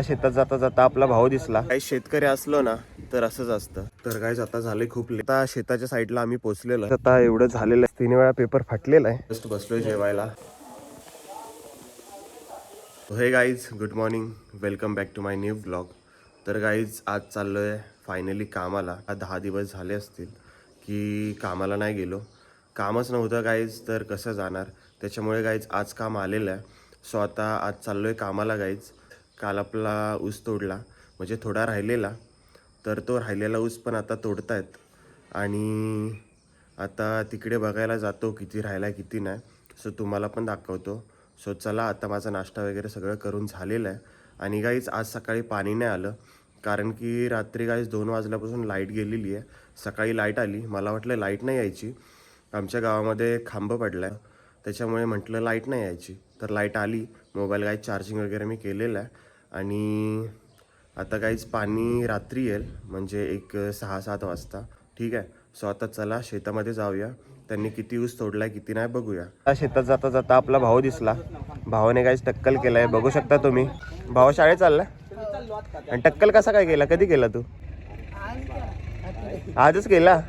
शेतात जाता जाता आपला भाऊ दिसला. काही शेतकरी असलो ना तर असंच असतं. तर गाईज आता झाले खूप लेट. आता शेताच्या साईडला आम्ही पोहोचलेलो. आता एवढं झालेलं आहे, 3 वेळा पेपर फाटलेला आहे. जस्ट बसलोय जेवायला. हे guys good morning, welcome back to my new blog. तर गाईज आज चाललोय फायनली कामाला. 10 दिवस झाले असतील की कामाला नाही गेलो. कामच नव्हतं गाईज, तर कसं जाणार. त्याच्यामुळे गाईज आज काम आलेलं आहे. सो आता आज चाललोय कामाला गाईज. काल आपला ऊस तोडला, म्हणजे थोडा राहिलेला, तर तो राहिलेला ऊस पण आता तोडतायत. आणि आता तिकडे बघायला जातो किती राहिला किती नाही. सो तुम्हाला पण दाखवतो. सो चला, आता माझा नाश्ता वगैरे सगळं करून झालेलं आहे. आणि गाईज आज सकाळी पाणी नाही आलं, कारण की रात्री गाईज 2 वाजल्यापासून लाईट गेलेली आहे. सकाळी लाईट आली, मला वाटलं लाईट नाही यायची. आमच्या गावामध्ये खांब पडला आहे, त्याच्यामुळे म्हटलं लाईट नाही यायची. तर लाईट आली. मोबाईल गाईज चार्जिंग वगैरे मी केलेलं आहे. आणि आता गाईज पाणी रात्री येईल, म्हणजे एक 6-7 वाजता. ठीक आहे. सो आता चला शेतामध्ये जाऊया. त्यांनी किती ऊस तोडलाय किती नाही बघूया. शेतात जाता जाता आपला भाऊ दिसला. भावाने गाईज टक्कल केलाय, बघू शकता तुम्ही. भाऊ शाळेत चाललाय. आणि टक्कल कसा काय केला, कधी केला तू? आजच केला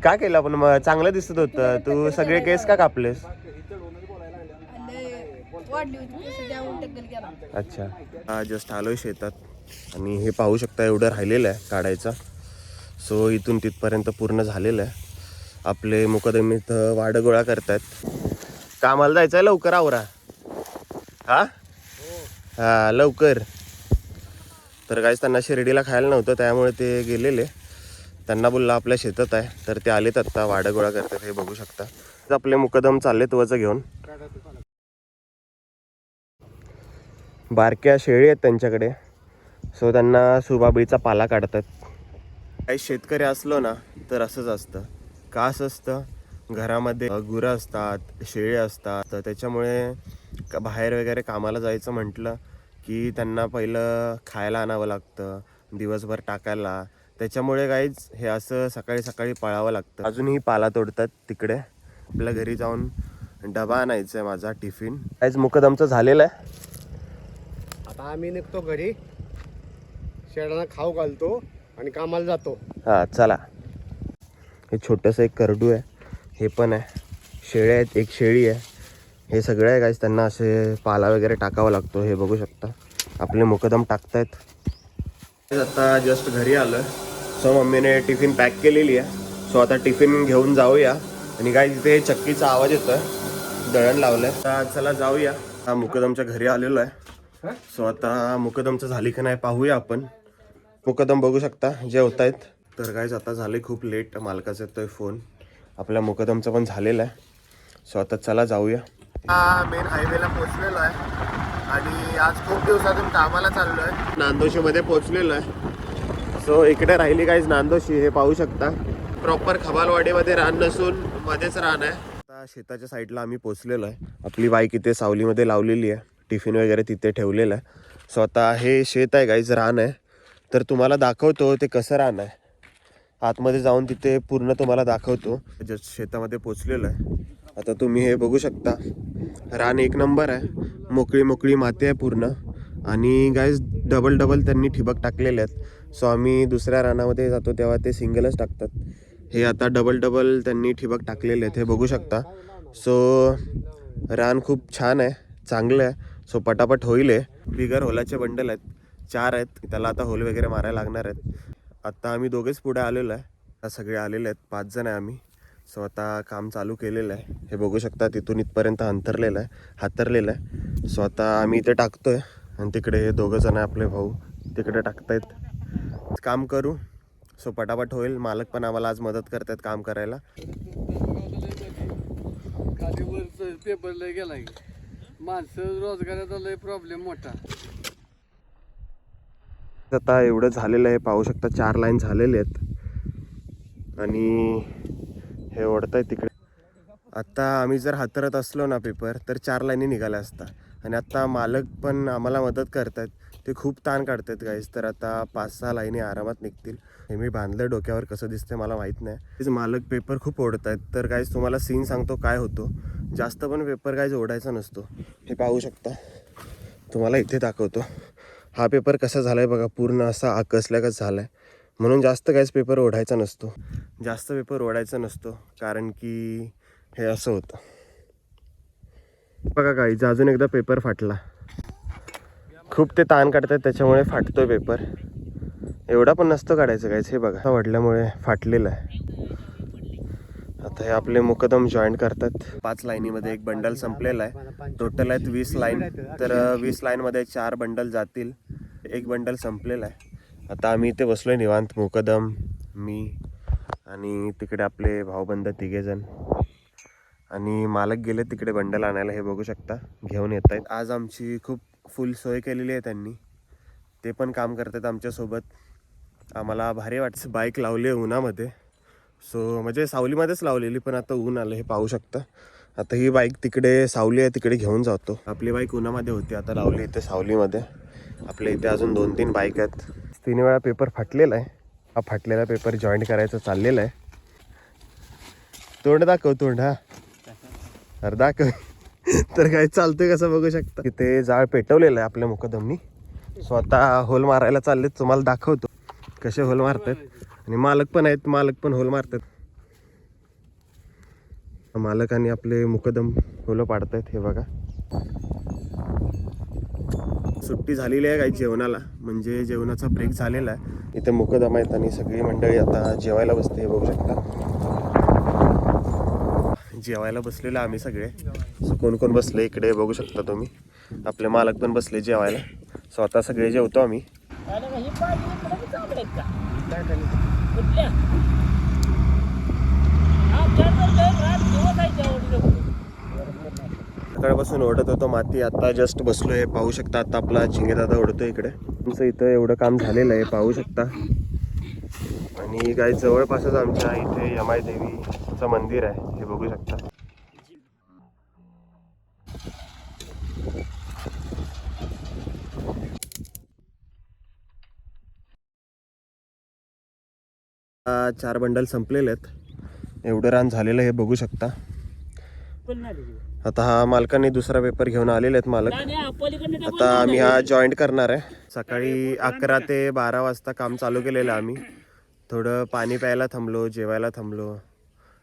का? केला पण मग चांगलं दिसत होतं. तू सगळे केस का कापलेस? अच्छा. जस्ट आलोय शेतात आणि हे पाहू शकता एवढं राहिलेलं आहे काढायचं. सो इथून तिथपर्यंत पूर्ण झालेलं आहे. आपले मुकदम इथं वाड गोळा करतायत. कामाला जायचं आहे, लवकर आवरा. हा लवकर. तर काहीच त्यांना शिर्डीला खायला नव्हतं, त्यामुळे ते गेलेले. त्यांना बोलला आपल्या शेतात आहे, तर ते आलेत आत्ता वाड गोळा करतात. हे बघू शकता. आपले मुकदम चाललेत वज घेऊन. बारक्या शेळी आहेत त्यांच्याकडे, सो त्यांना सुबाबळीचा पाला काढतात. काही शेतकरी असलो ना तर असंच असतं. का असं असतं, घरामध्ये गुरं असतात, शेळी असतात, तर त्याच्यामुळे बाहेर वगैरे कामाला जायचं म्हटलं की त्यांना पहिलं खायला आणावं लागतं, दिवसभर टाकायला. त्याच्यामुळे काहीच हे असं सकाळी सकाळी पळावं लागतं. अजूनही पाला तोडतात तिकडे. आपल्या घरी जाऊन डबा आणायचा आहे माझा, टिफिन. काहीच मुकदमचं झालेलं आहे. आता आम्ही निघतो घरी, शेळ्यांना खाऊ घालतो आणि कामाला जातो. हा चला. हे छोटंसं एक करडू आहे, हे पण आहे. शेळ्या आहेत, एक शेळी आहे. हे सगळं आहे गाईस. त्यांना असे पाला वगैरे टाकावा लागतो. हे बघू शकता आपले मुकदम टाकतायत. आता जस्ट घरी आलं. सो मम्मीने टिफिन पॅक केलेली आहे. सो आता टिफिन घेऊन जाऊया. आणि गाईस इथे चक्कीचा आवाज येतोय, दळण लावलंय. आता चला जाऊया. हा मुकदमच्या घरी आलेलो आहे. सो आता मुकदमचं झाली की नाही पाहूया आपण. मुकदम बघू शकता जेवतायत. तर गाईस आता झाले खूप लेट. मालकाचा येतोय फोन. आपल्या मुकदमचं पण झालेलं आहे. सो आता चला जाऊया. मेन हायवेला पोहोचलेलो आहे आणि आज खूप दिवसातून कामाला चाललो आहे. नांदोशीमध्ये पोहोचलेलो आहे. सो इकडे राहिली गाईस नांदोशी. हे पाहू शकता. प्रॉपर खबालवाडीमध्ये रान नसून मध्येच रान आहे. आता शेताच्या साईडला आम्ही पोहोचलेलो आहे. आपली बाईक इथे सावलीमध्ये लावलेली आहे. टिफिन वगैरे तिथे ठेवलेलं आहे. सो आता हे शेत आहे गाईस, रान आहे. तर तुम्हाला दाखवतो ते कसं रान आहे. आतमध्ये जाऊन तिथे पूर्ण तुम्हाला दाखवतो. जस्ट शेतामध्ये पोचलेलो आहे. आता तुम्ही हे बघू शकता. रान एक नंबर आहे. मोकळी मोकळी माती आहे पूर्ण. आणि गाईज डबल त्यांनी ठिबक टाकलेले आहेत. सो आम्ही दुसऱ्या रानामध्ये जातो तेव्हा ते सिंगलच टाकतात. हे आता डबल त्यांनी ठिबक टाकलेले आहेत. हे बघू शकता. सो रान खूप छान आहे, चांगलं आहे. सो पटापट होईल. आहे बिगर होलाचे बंडल आहेत, 4 आहेत. त्याला आता होल वगैरे मारायला लागणार आहेत. आता आम्ही दोघेच पुढे आलेलो आहे. आता सगळे आलेले आहेत, 5 जण आहे आम्ही. सो आता काम चालू केलेलं आहे. हे बघू शकता. तिथून इथपर्यंत हातरलेलं आहे. सो आता आम्ही इथे टाकतोय आणि तिकडे हे 2 जण आपले भाऊ तिकडे टाकतायत. काम करू. सो पटापट होईल. मालक पण आम्हाला आज मदत करतात काम करायला. पेपर लय गेला, माणसं रोजगाराचा लय प्रॉब्लेम मोठा. आता एवढं झालेलं आहे, पाहू शकता. 4 लाईन झालेले आहेत आणि हे ओढताय तिकडे. आता आम्ही जर हातरत असलो ना पेपर, तर 4 लाईनी निघाल्या असता. आणि आता मालक पण आम्हाला मदत करतात. ते खूप ताण काढतात गाईस. तर आता 5-6 लाईनी आरामात निघतील. हे मी बांधलं डोक्यावर, कसं दिसते मला माहीत नाही. मालक पेपर खूप ओढत आहेत. तर गाईस तुम्हाला सीन सांगतो काय होतो. जास्त पण पेपर गाईस ओढायचा नसतो. हे पाहू शकता. तुम्हाला इथे दाखवतो. हा पेपर कसा झाला आहे बघा, पूर्ण असा आकसल्यागत झाला आहे. म्हणून जास्त काहीच पेपर ओढायचा नसतो, जास्त पेपर ओढायचा नसतो, कारण की हे असं होतं बघा. गाईज अजून एकदा पेपर फाटला. खूप ते ताण काढतात त्याच्यामुळे फाटतोय पेपर. एवढा पण नसतो काढायचं काहीच. हे बघा वडल्यामुळे फाटलेलं आहे. आता हे आपले मुकदम जॉईंट करतात. 5 लाईनीमध्ये एक बंडल संपलेला आहे. टोटल आहेत 20 लाईन. तर 20 लाईनमध्ये 4 बंडल जातील. एक बंडल संपलेला आहे. आता आम्ही इथे बसलोय निवांत, मुकदम, मी आणि तिकडे आपले भाऊबंद 3 जण. आणि मालक गेले तिकडे बंडल आणायला. हे बघू शकता घेऊन येत आहेत. आज आमची खूप फुल सोय केलेली आहे त्यांनी. ते पण काम करतात आमच्यासोबत. आम्हाला भारी वाटतं. बाईक लावली आहे उन्हामध्ये. सो म्हणजे सावलीमध्येच लावलेली, पण आता ऊन आलं हे पाहू शकता. आता ही बाईक तिकडे सावली आहे तिकडे घेऊन जातो. आपली बाईक उन्हामध्ये होती, आता लावली इथे सावलीमध्ये. आपल्या इथे अजून 2-3 बाईक आहेत. 3 वेळा पेपर फाटलेला आहे. हा फाटलेला पेपर जॉईंट करायचं चाललेलं आहे. तोंड दाखव, तोंड. हा अरे दाखव. तर काय चालतंय कसं बघू शकता. तिथे जाळ पेटवलेलं आहे आपल्या मुकदमनी. सो आता होल मारायला चाललेत. तुम्हाला दाखवतो कसे होल मारतात. आणि मालक पण आहेत, मालक पण होल मारतात. मालक आणि आपले मुकदम होलं पाडतायत. हे बघा सुट्टी झालेली आहे काही जेवणाला, म्हणजे जेवणाचा ब्रेक झालेला आहे. इथे मुकदम आहेत आणि सगळी मंडळी आता जेवायला बसते. हे बघू शकता जेवायला बसलेलं आम्ही सगळे. सो कोण कोण बसले इकडे बघू शकता तुम्ही. आपले मालक पण बसले जेवायला. सो आता सगळे जेवतो आम्ही. सकाळपासून ओढत होतो माती, आता जस्ट बसलो. हे पाहू शकता आता आपला चिंगे दादा ओढतो इकडे. तुमचं इथं एवढं काम झालेलं आहे पाहू शकता. आणि काही जवळपासच आमच्या इथे यमाई देवीचं मंदिर आहे. हे बघू शकता. आता 4 बंडल संपलेले आहेत. एवढं रान झालेलं हे बघू शकता. आता हा मालकाने दुसरा पेपर घेऊन आलेले आहेत मालक. आता आम्ही हा जॉईंट करणार आहे. सकाळी 11 ते 12 वाजता काम चालू केलेलं आम्ही. थोडं पाणी प्यायला थांबलो, जेवायला थांबलो.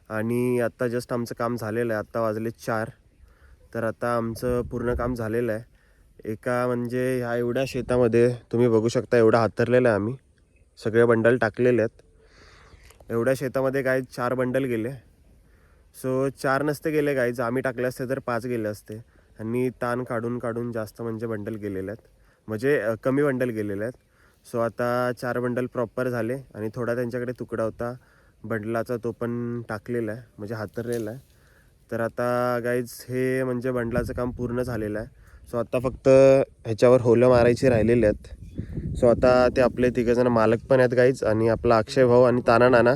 आणि आत्ता जस्ट आमचं काम झालेलं आहे. आत्ता वाजले 4. तर आता आमचं पूर्ण काम झालेलं आहे. एका म्हणजे ह्या एवढ्या शेतामध्ये तुम्ही बघू शकता एवढा हातरलेलं आहे आम्ही. सगळे बंडल टाकलेले आहेत. एवढ्या शेतामध्ये काय 4 बंडल गेले. सो 4 नसते गेले गाईज, आम्ही टाकले असते तर 5 गेले असते. आणि ताण काढून काढून जास्त म्हणजे बंडल गेलेले आहेत, म्हणजे कमी बंडल गेलेले आहेत. सो आता 4 बंडल प्रॉपर झाले. आणि थोडा त्यांच्याकडे तुकडा होता बंडलाचा, तो पण टाकलेला आहे, म्हणजे हातरलेला आहे. तर आता गाईज हे म्हणजे बंडलाचं काम पूर्ण झालेलं आहे. सो आता फक्त ह्याच्यावर होलं मारायची राहिलेली आहेत. सो आता ते आपले 3 जण मालक पण आहेत गाईज, आणि आपला अक्षय भाऊ आणि ताना नाना,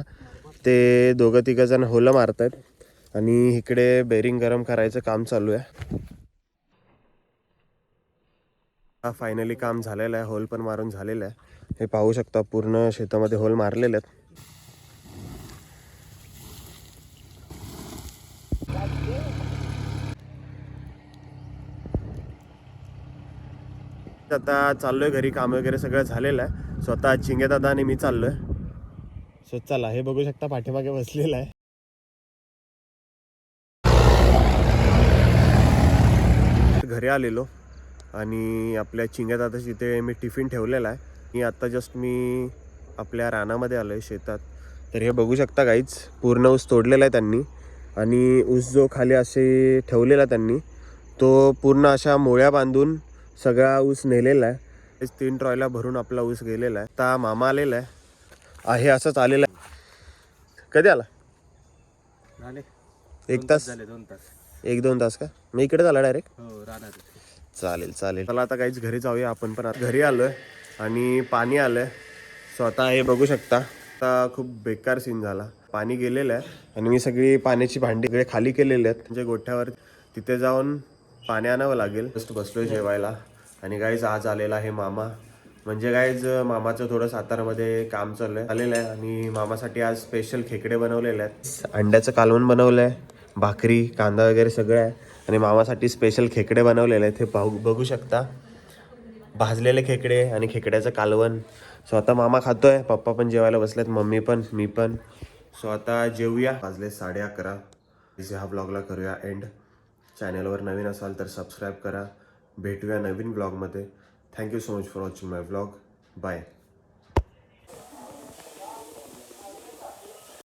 ते 2-3 जण होलं मारत आहेत. आणि इकडे बेरिंग गरम करायचं काम चालू आहे. हा फायनली काम झालेलं आहे. होल पण मारून झालेलं आहे. हे पाहू शकता पूर्ण शेतामध्ये होल मारलेले आहेत. आता चाललोय घरी. काम वगैरे सगळं झालेलं आहे. स्वतः चिंगे दादा आणि मी चाललोय. सो चला, हे बघू शकता पाठीमागे बसलेला आहे. घरी आलेलो आणि आपल्या चिंग्या दादाची इथे मी टिफिन ठेवलेला आहे. मी आत्ता जस्ट मी आपल्या रानामध्ये आलो आहे, शेतात. तर हे बघू शकता गाईच, पूर्ण ऊस तोडलेला आहे त्यांनी. आणि ऊस जो खाली असे ठेवलेला त्यांनी, तो पूर्ण अशा मोळ्या बांधून सगळा ऊस नेलेला आहे. 3 ट्रॉयला भरून आपला ऊस गेलेला आहे. आता मामा आलेला आहे असंच आलेला आहे. कधी आला? 1 तास झाले. 2 तास, 1-2 तास का? मी इकडे झाला डायरेक्ट. हो, राहणार. चालेल चालेल. चला आता काहीच घरी जाऊया आपण पण. आता घरी आलोय आणि पाणी आलंय. सो आता हे बघू शकता. आता खूप बेकार सीन झाला. पाणी गेलेलं आहे आणि मी सगळी पाण्याची भांडी इकडे खाली केलेली आहेत, म्हणजे गोठ्यावर. तिथे जाऊन पाणी आणावं लागेल. जस्ट बसलोय जेवायला. आणि गाईज आज आलेला आहे मामा. म्हणजे गाईज मामाचं थोडं सातारामध्ये काम चालू आहे, आलेलं आहे. आणि मामासाठी आज स्पेशल खेकडे बनवलेले आहेत. अंड्याचं कालवण बनवलं आहे, भाकरी, कांदा वगैरे सगळं आहे. आणि मामासाठी स्पेशल खेकडे बनवलेले आहेत. हे बघू शकता. भाजलेले खेकडे आणि खेकड्याचं कालवण. सो आता मामा खातोय, पप्पा पण जेवायला बसलेत, मम्मी पण, मी पण. सो आता जेवूया. वाजले 11:30. इथे हा ब्लॉगला करूया एंड. चॅनलवर नवीन असाल तर सबस्क्राईब करा. भेटूया नवीन ब्लॉगमध्ये. Thank you so much for watching my blog. Bye.